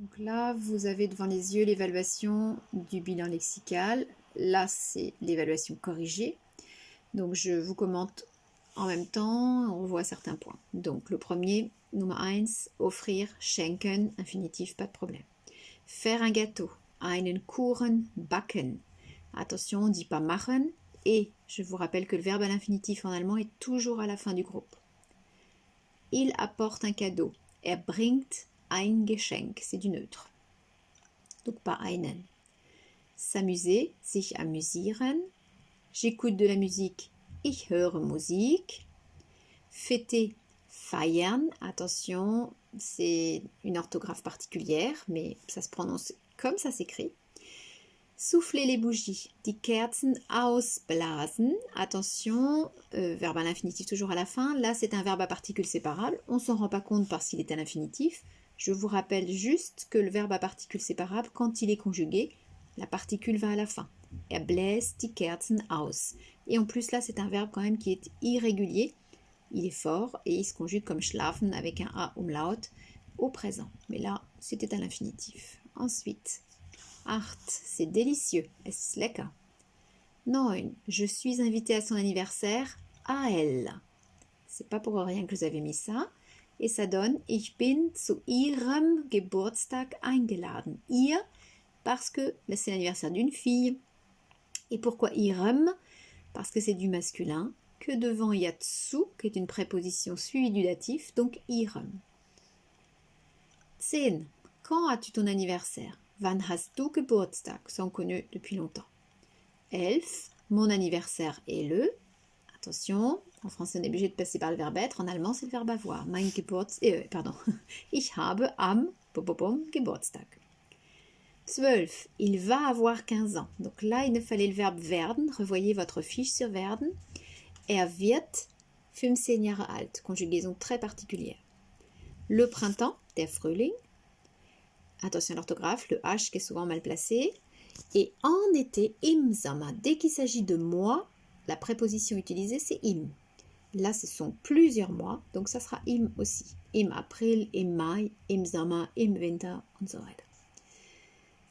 Donc là, vous avez devant les yeux l'évaluation du bilan lexical. Là, c'est l'évaluation corrigée. Donc, je vous commente en même temps, on voit certains points. Donc, le premier, Nummer 1, offrir, schenken, infinitif, pas de problème. Faire un gâteau, einen Kuchen backen. Attention, on ne dit pas machen. Et je vous rappelle que le verbe à l'infinitif en allemand est toujours à la fin du groupe. Il apporte un cadeau. Bringt ein Geschenk, c'est du neutre. Donc pas einen. S'amuser, sich amüsieren. J'écoute de la musique, ich höre Musik. Fêter, feiern. Attention, c'est une orthographe particulière, mais ça se prononce comme ça s'écrit. Souffler les bougies, die Kerzen ausblasen. Attention, verbe à l'infinitif toujours à la fin. Là, c'est un verbe à particules séparables. On ne s'en rend pas compte parce qu'il est à l'infinitif. Je vous rappelle juste que le verbe à particules séparables, quand il est conjugué, la particule va à la fin. Bläst die Kerzen aus. Et en plus, là, c'est un verbe quand même qui est irrégulier. Il est fort et il se conjugue comme schlafen avec un A umlaut au présent. Mais là, c'était à l'infinitif. Ensuite, 8, c'est délicieux. Es ist lecker. 9, je suis invitée à son anniversaire, à elle. C'est pas pour rien que vous avez mis ça. Et ça donne, ich bin zu ihrem Geburtstag eingeladen. Ihr, parce que c'est l'anniversaire d'une fille. Et pourquoi ihrem? Parce que c'est du masculin, que devant il y a zu, qui est une préposition suivie du datif, donc ihrem. 10, quand as-tu ton anniversaire? Wann hast du Geburtstag? Sont connus depuis longtemps. 11, mon anniversaire est le. Attention, en français on est obligé de passer par le verbe être, en allemand c'est le verbe avoir. Mein pardon. Ich habe am Geburtstag. 12, il va avoir 15 ans. Donc là, il nous fallait le verbe werden. Revoyez votre fiche sur werden. Wird 15 Jahre alt. Conjugaison très particulière. Le printemps, der Frühling. Attention à l'orthographe, le H qui est souvent mal placé. Et en été, im Sommer. Dès qu'il s'agit de mois, la préposition utilisée, c'est im. Là, ce sont plusieurs mois, donc ça sera im aussi. Im April, im Mai, im Sommer, im Winter und so weiter.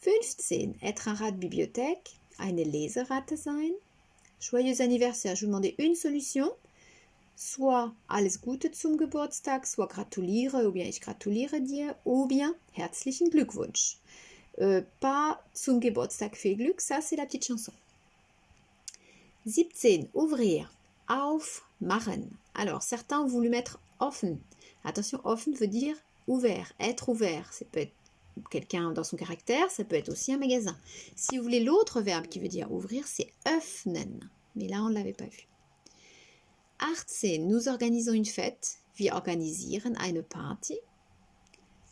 15, être un rat de bibliothèque, eine Leseratte sein. Joyeux anniversaire, je vous demandais une solution, soit alles Gute zum Geburtstag, soit gratuliere, ou bien ich gratuliere dir, ou bien herzlichen Glückwunsch. Pas zum Geburtstag viel Glück, ça c'est la petite chanson. 17, ouvrir, aufmachen. Alors certains ont voulu mettre offen. Attention, offen veut dire ouvert, être ouvert. Ça peut être quelqu'un dans son caractère, ça peut être aussi un magasin. Si vous voulez l'autre verbe qui veut dire ouvrir, c'est öffnen. Mais là, on ne l'avait pas vu. 18, nous organisons une fête. Wir organisieren eine Party.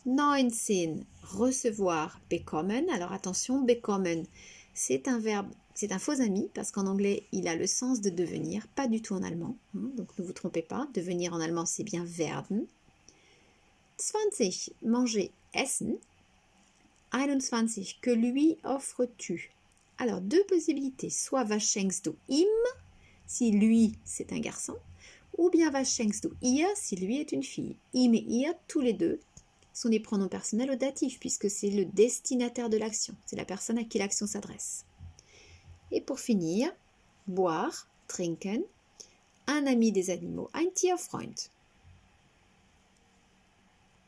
19, recevoir, bekommen. Alors attention, bekommen, c'est un verbe, c'est un faux ami parce qu'en anglais, il a le sens de devenir, pas du tout en allemand. Donc ne vous trompez pas, devenir en allemand, c'est bien werden. 20, manger, essen. 21, que lui offres-tu? Alors, deux possibilités. Soit was schenkst du ihm, si lui, c'est un garçon, ou bien was schenkst du ihr, si lui est une fille. Ihm et ihr, tous les deux, sont des pronoms personnels au datif, puisque c'est le destinataire de l'action. C'est la personne à qui l'action s'adresse. Et pour finir, boire, trinken, un ami des animaux, ein Tierfreund.